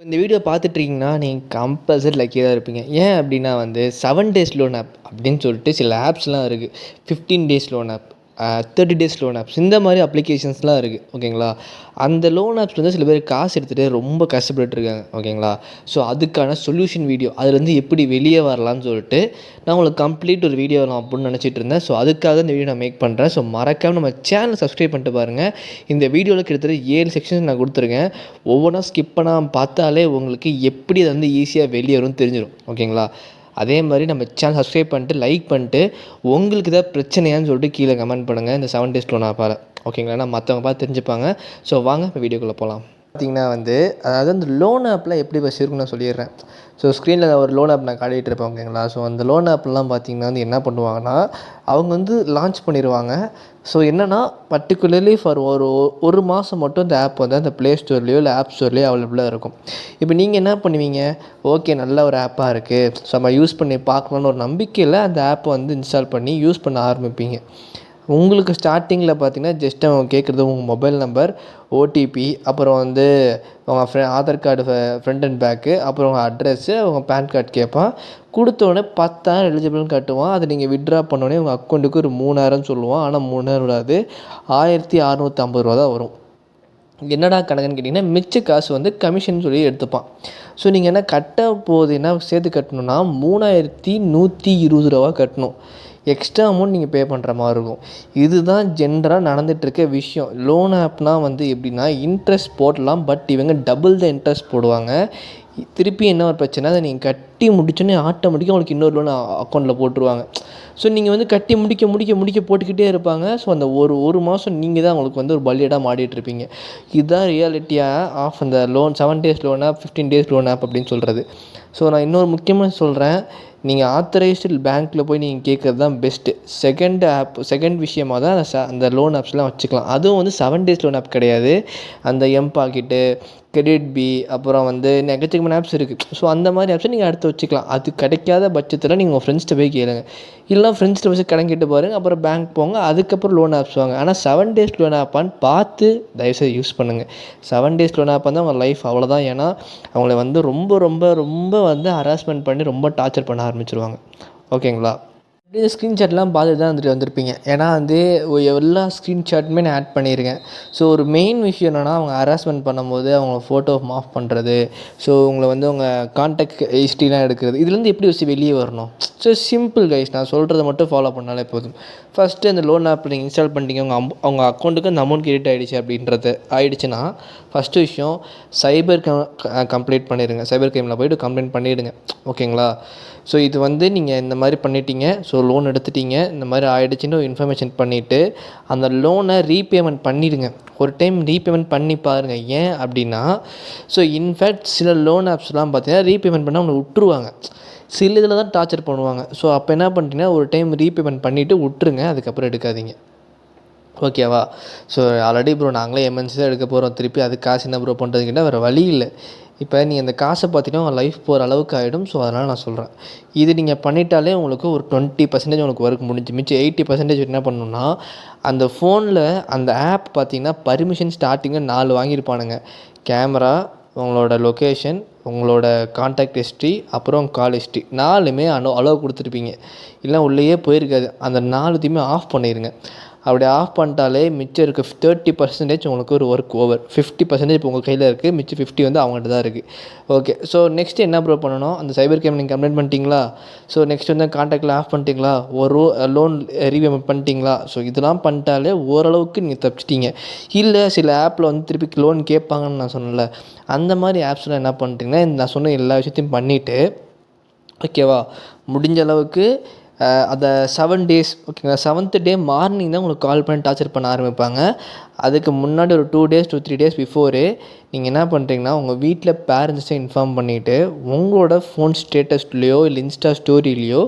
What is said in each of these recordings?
இந்த வீடியோ பார்த்துட்ருக்கீங்கன்னா, நீங்க கம்பல்சரி லக்கியா தான் இருப்பீங்க. ஏன் அப்டின்னா வந்து 7 டேஸ் லோன் ஆப் அப்டின்னு சொல்லிட்டு சில ஆப்ஸ்லாம் இருக்குது. 15 days loan app, 30 days loan apps இந்த மாரி அப்ளிகேஷன்ஸ்லாம் இருக்குது. ஓகேங்களா? அந்த லோன் ஆப்ஸ் வந்து சில பேர் காசு எடுத்துகிட்டு ரொம்ப கஷ்டப்பட்டுருக்காங்க. ஓகேங்களா? ஸோ அதுக்கான சொல்யூஷன் வீடியோ அதுலேருந்து எப்படி வெளியே வரலான்னு சொல்லிட்டு நான் உங்களுக்கு கம்ப்ளீட் ஒரு வீடியோ வரலாம் அப்புடின்னு நினச்சிட்டு இருந்தேன். ஸோ அதுக்காக இந்த வீடியோ நான் மேக் பண்ணுறேன். ஸோ மறக்காமல் நம்ம சேனலை சப்ஸ்கிரைப் பண்ணிட்டு பாருங்கள். இந்த வீடியோவில் கிட்டத்தட்ட 7 செக்ஷன்ஸ் நான் கொடுத்துருக்கேன். ஒவ்வொன்றா ஸ்கிப் பண்ணாமல் பார்த்தாலே உங்களுக்கு எப்படி அது வந்து ஈஸியாக வெளியே வரும்னு தெரிஞ்சிடும். ஓகேங்களா? அதே மாதிரி நம்ம சேனல் சப்ஸ்கிரைப் பண்ணிட்டு லைக் பண்ணிட்டு உங்களுக்கு ஏதாவது பிரச்சனையான்னு சொல்லிட்டு கீழே கமெண்ட் பண்ணுங்கள் இந்த 7 டேஸ் லோன் ஆப்பால். ஓகேங்களா? நான் மற்றவங்க பார்த்து தெரிஞ்சுப்பாங்க. ஸோ வாங்க இப்போ வீடியோக்குள்ளே போகலாம். பார்த்திங்கன்னா வந்து அதாவது அந்த லோன் ஆப்பில் எப்படி பஸ் இருக்குன்னு நான் சொல்லிடுறேன். ஸோ ஸ்க்ரீனில் ஒரு லோன் ஆப் நான் காட்டிகிட்டு இருப்பேன். ஓகேங்களா? ஸோ அந்த லோன் ஆப்லாம் பார்த்திங்கன்னா வந்து என்ன பண்ணுவாங்கன்னா அவங்க வந்து லான்ச் பண்ணிடுவாங்க. ஸோ என்னென்னா பர்டிகுலர்லி ஃபார் ஒரு மாதம் மட்டும் இந்த ஆப் வந்து அந்த ப்ளே ஸ்டோர்லேயோ இல்லை ஆப் ஸ்டோர்லேயோ அவைலபிளாக இருக்கும். இப்போ நீங்கள் என்ன பண்ணுவீங்க, ஓகே நல்ல ஒரு ஆப்பாக இருக்குது, ஸோ நம்ம யூஸ் பண்ணி பார்க்கலான்னு ஒரு நம்பிக்கையில் அந்த ஆப்பை வந்து இன்ஸ்டால் பண்ணி யூஸ் பண்ண ஆரம்பிப்பீங்க. உங்களுக்கு ஸ்டார்டிங்கில் பார்த்தீங்கன்னா ஜஸ்ட் அவங்க கேட்குறது உங்கள் மொபைல் நம்பர், ஓடிபி, அப்புறம் வந்து உங்கள் Aadhaar card front and back, அப்புறம் உங்கள் அட்ரெஸ்ஸு, உங்கள் பேன் கார்டு கேட்பான். கொடுத்தோடனே 10,000 எலிஜிபிள்னு காட்டுவான். அதை நீங்கள் வித்ட்ரா பண்ணோடனே உங்கள் அக்கௌண்ட்டுக்கு ஒரு 3,000 சொல்லுவான். ஆனால் 3,000 விடாது, 1,650 ரூபா தான் வரும். என்னடா கணக்குன்னு கேட்டிங்கன்னா மிச்ச காசு வந்து கமிஷன் சொல்லி எடுத்துப்பான். ஸோ நீங்கள் என்ன கட்ட போகுது என்ன சேர்த்து கட்டணுன்னா 3,120 ரூபா கட்டணும். எக்ஸ்ட்ரா அமௌண்ட் நீங்கள் பே பண்ணுற மாதிரி இருக்கும். இதுதான் ஜென்ரலாக நடந்துகிட்ருக்க விஷயம். லோன் ஆப்னால் வந்து எப்படின்னா இன்ட்ரெஸ்ட் போடலாம், பட் இவங்க டபுள் த இன்ட்ரெஸ்ட் போடுவாங்க. திருப்பி என்ன ஒரு பிரச்சனை, அதை நீங்கள் கட்டி முடிச்சோன்னே ஆட்டோமேட்டிக்காக உங்களுக்கு இன்னொரு லோன் அக்கௌண்ட்டில் போட்டுருவாங்க. ஸோ நீங்கள் வந்து கட்டி முடிக்க போட்டுக்கிட்டே இருப்பாங்க. ஸோ அந்த ஒரு மாதம் நீங்கள் தான் உங்களுக்கு வந்து ஒரு பலியடாக மாட்டிகிட்ருப்பீங்க. இதுதான் ரியாலிட்டியாக ஆஃப் அந்த loan 7 days loan app, 15 days loan app அப்படின்னு சொல்கிறது. ஸோ நான் இன்னொரு முக்கியமாக சொல்கிறேன், நீங்கள் ஆத்தரைஸ்டு பேங்க்கில் போய் நீங்கள் கேட்குறது தான் பெஸ்ட்டு. செகண்ட் விஷயமாக தான் அந்த லோன் ஆப்ஸ்லாம் வச்சுக்கலாம். அதுவும் வந்து 7 டேஸ் லோன் ஆப் கிடையாது. அந்த எம்பாக்கெட்டு, கிரெடிட் பி, அப்புறம் வந்து எக்கச்சக்கமான ஆப்ஸ் இருக்குது. ஸோ அந்த மாதிரி ஆப்ஸை நீங்கள் அடுத்து வச்சுக்கலாம். அது கிடைக்காத பட்சத்தில் நீங்கள் உங்கள் ஃப்ரெண்ட்ஸ்கிட்ட போய் கேளுங்க. இல்லைனா ஃப்ரெண்ட்ஸ்கிட்ட வச்சு கடன் கேட்டு பாருங்கள். அப்புறம் பேங்க் போங்க, அதுக்கப்புறம் லோன் ஆப்ஸ் வாங்க. ஆனால் 7 டேஸ் லோன் ஆப்பான்னு பார்த்து தயவுசெய்து யூஸ் பண்ணுங்கள். 7 டேஸ் லோன் ஆப் வந்து அவங்க லைஃப் அவ்வளோதான். ஏன்னா அவங்கள வந்து ரொம்ப ரொம்ப ரொம்ப வந்து ஹராஸ்மெண்ட் பண்ணி ரொம்ப டார்ச்சர் பண்ண ஆரம்பிச்சிருவாங்க. ஓகேங்களா? இப்படி ஸ்க்ரீன்ஷாட்லாம் பார்த்துட்டு தான் வந்திருப்பீங்க. ஏன்னா வந்து எல்லா ஸ்க்ரீன்ஷாட்டுமே நான் ஆட் பண்ணியிருக்கேன். ஸோ ஒரு மெயின் விஷயம் என்னென்னா அவங்க ஹராஸ்மெண்ட் பண்ணும்போது அவங்க ஃபோட்டோ ஆஃப் பண்ணுறது, ஸோ உங்களை வந்து உங்கள் கான்டாக்ட் ஹிஸ்ட்ரிலாம் எடுக்கிறது, இதுலேருந்து எப்படி வச்சு வெளியே வரணும். ஸோ சிம்பிள் கைஸ், நான் சொல்கிறத மட்டும் ஃபாலோ பண்ணாலே போதும். ஃபஸ்ட்டு அந்த லோன் ஆப் நீங்கள் இன்ஸ்டால் பண்ணிட்டீங்க, அவங்க அக்கௌண்ட்டுக்கு அந்த அமௌண்ட் கிரெடிட் ஆகிடுச்சுன்னா ஃபஸ்ட்டு விஷயம் சைபர் கம்ப்ளைண்ட் பண்ணிடுங்க. சைபர் கிரைமில் போய்ட்டு கம்ப்ளைண்ட் பண்ணிவிடுங்க. ஓகேங்களா? ஸோ இது வந்து நீங்கள் இந்த மாதிரி பண்ணிட்டீங்க, ஸோ லோன் எடுத்துட்டீங்க, இந்த மாதிரி ஆகிடுச்சின்னு ஒரு இன்ஃபர்மேஷன் பண்ணிவிட்டு அந்த லோனை ரீபேமெண்ட் பண்ணிவிடுங்க. ஒரு டைம் ரீபேமெண்ட் பண்ணி பாருங்கள். ஏன் அப்படின்னா ஸோ இன்ஃபேக்ட் சில லோன் ஆப்ஸ்லாம் பார்த்தீங்கன்னா ரீபேமெண்ட் பண்ணால் அவங்க விட்டுருவாங்க. சில இதில் தான் டார்ச்சர் பண்ணுவாங்க. ஸோ அப்போ என்ன பண்ணிட்டீங்கன்னா ஒரு டைம் ரீபேமெண்ட் பண்ணிவிட்டு விட்டுருங்க, அதுக்கப்புறம் எடுக்காதீங்க. ஓகேவா? ஸோ ஆல்ரெடி ப்ரோ நாங்களே எம்என்சி தான் எடுக்க போகிறோம், திருப்பி அதுக்கு காசு என்ன ப்ரோ பண்ணுறதுக்கிட்ட வேறு வழி இல்லை. இப்போ நீங்கள் அந்த காசை பார்த்தீங்கன்னா உங்கள் லைஃப் போகிற அளவுக்கு ஆகிடும். ஸோ அதனால் நான் சொல்கிறேன், இது நீங்கள் பண்ணிட்டாலே உங்களுக்கு ஒரு 20% உங்களுக்கு ஒர்க் முடிஞ்சு. மிச்சம் 80% என்ன பண்ணணுன்னா அந்த ஃபோனில் அந்த ஆப் பார்த்தீங்கன்னா பர்மிஷன் ஸ்டார்டிங்கில் 4 வாங்கியிருப்பானுங்க. கேமரா, உங்களோட லொக்கேஷன், உங்களோட கான்டாக்ட் ஹிஸ்ட்ரி, அப்புறம் கால் ஹிஸ்ட்ரி 4மே அலோவ் கொடுத்துருப்பீங்க. இல்லை உள்ளேயே போயிருக்காது. அந்த 4த்தையுமே ஆஃப் பண்ணிடுங்க. அப்படி ஆஃப் பண்ணிட்டாலே மிச்சம் இருக்க 30% உங்களுக்கு ஒரு ஒர்க் ஓவர். 50% இப்போ உங்கள் கையில் இருக்குது, மிச்சம் 50 வந்து அவங்கள்ட்ட தான் இருக்குது. ஓகே, ஸோ நெக்ஸ்ட்டு என்ன ப்ரோ பண்ணணும், அந்த சைபர் கிரைம் நீங்கள் கம்ப்ளைண்ட் பண்ணிட்டீங்களா? ஸோ நெக்ஸ்ட் வந்து கான்டாக்டில் ஆஃப் பண்ணிட்டீங்களா? ஒரு லோன் ரீபேமெண்ட் பண்ணிட்டீங்களா? ஸோ இதெல்லாம் பண்ணிட்டாலே ஓரளவுக்கு நீங்கள் தப்பிச்சிட்டிங்க. இல்லை சில ஆப்பில் வந்து திருப்பி லோன் கேட்பாங்கன்னு நான் சொன்னேன்ல, அந்த மாதிரி ஆப்ஸில் என்ன பண்ணிட்டீங்கன்னா நான் சொன்ன எல்லா விஷயத்தையும் பண்ணிவிட்டு ஓகேவா, முடிஞ்ச அளவுக்கு அந்த 7 டேஸ் ஓகேங்களா, 7th டே மார்னிங் தான் உங்களுக்கு கால் பண்ணி டார்ச்சர் பண்ண ஆரம்பிப்பாங்க. அதுக்கு முன்னாடி ஒரு 2 டேஸ் 3 டேஸ் பிஃபோரே நீங்கள் என்ன பண்ணுறீங்கன்னா உங்கள் வீட்டில் பேரண்ட்ஸை இன்ஃபார்ம் பண்ணிவிட்டு உங்களோட ஃபோன் ஸ்டேட்டஸ்லேயோ இல்லை இன்ஸ்டா ஸ்டோரிலேயோ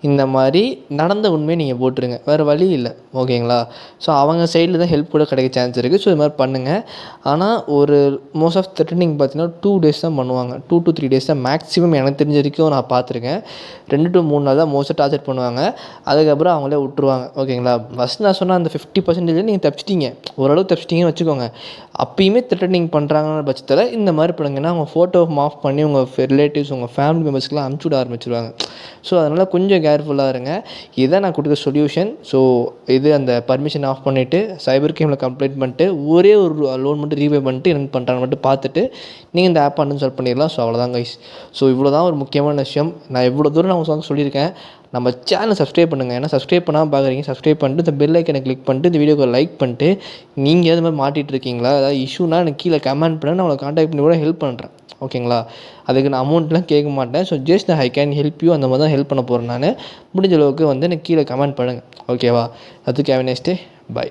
இந்த மாதிரி நடந்த உண்மையை நீங்கள் போட்டுருங்க. வேறு வழி இல்லை. ஓகேங்களா? ஸோ அவங்க சைடில் தான் ஹெல்ப் கூட கிடைக்க சான்ஸ் இருக்குது. ஸோ இது மாதிரி பண்ணுங்கள். ஆனால் ஒரு மோஸ்ட் ஆஃப் த்ரெட்டனிங் பார்த்தீங்கன்னா 2 டேஸ் தான் பண்ணுவாங்க. 2 to 3 டேஸ் தான் மேக்ஸிமம் எனக்கு தெரிஞ்ச வரைக்கும் நான் பார்த்துருக்கேன். 2 to 3 நாள் தான் மோஸ்ட்டாக டார்ச்சர் பண்ணுவாங்க. அதுக்கப்புறம் அவங்களே விட்டுருவாங்க. ஓகேங்களா? ஃபஸ்ட் நான் சொன்ன அந்த 50% நீங்கள் தப்பிச்சிட்டிங்க. ஓரளவுக்கு தப்பிச்சிட்டிங்கன்னு வச்சுக்கோங்க, அப்பயுமே த்ரெட்டனிங் பண்ணுறாங்கன்ற பட்சத்தில் இந்த மாதிரி பண்ணுங்கன்னா அவங்க ஃபோட்டோ மாஃப் பண்ணி உங்கள் ரிலேட்டிவ்ஸ், உங்கள் ஃபேமிலி மெம்பர்ஸ்க்குலாம் அனுப்பிச்சி விட ஆரம்பிச்சிருவாங்க. ஸோ அதனால் கொஞ்சம் கேர்ஃபுல்லாக இருங்க. இதுதான் நான் கொடுக்குற சொல்யூஷன். ஸோ இது அந்த பர்மிஷன் ஆஃப் பண்ணிவிட்டு சைபர் கிரைமில் கம்ப்ளைண்ட் பண்ணிட்டு ஒரே ஒரு லோன் மட்டும் ரீபே பண்ணிட்டு என்ன பண்ணுறாங்க மட்டும் பார்த்துட்டு நீங்கள் இந்த ஆப்பை அன்இன்ஸ்டால் பண்ணிடலாம். ஸோ அவ்வளோதான் கைஸ். ஸோ இவ்வளோ தான் ஒரு முக்கியமான விஷயம். நான் எவ்வளோ தூரம் நான் உங்களுக்கு சொல்லியிருக்கேன். நம்ம சேனலை சப்ஸ்கிரைப் பண்ணுங்கள். ஏன்னா சப்ஸ்கிரைப் பண்ணாமல் பார்க்குறீங்க. சப்ஸ்கிரைப் பண்ணிட்டு இந்த பெல் ஐக்கனை கிளிக் பண்ணிட்டு இந்த வீடியோக்கு லைக் பண்ணிட்டு நீங்கள் எது மாதிரி மாட்டிகிட்டு இருக்கீங்களா, ஏதாவது இஷ்யூனா எனக்கு கீழே கமெண்ட் பண்ண, நான் உங்களை காண்டாக்ட் பண்ணி கூட ஹெல்ப் பண்ணுறேன். ஓகேங்களா? அதுக்கு நான் அமௌண்ட்லாம் கேட்க மாட்டேன். So just I can help you, அந்த மாதிரி தான் ஹெல்ப் பண்ண போகிறேன் நான். முடிஞ்ச அளவுக்கு வந்து எனக்கு கீழே கமெண்ட் பண்ணுங்கள். ஓகேவா? அதுக்கு have a nice day. By.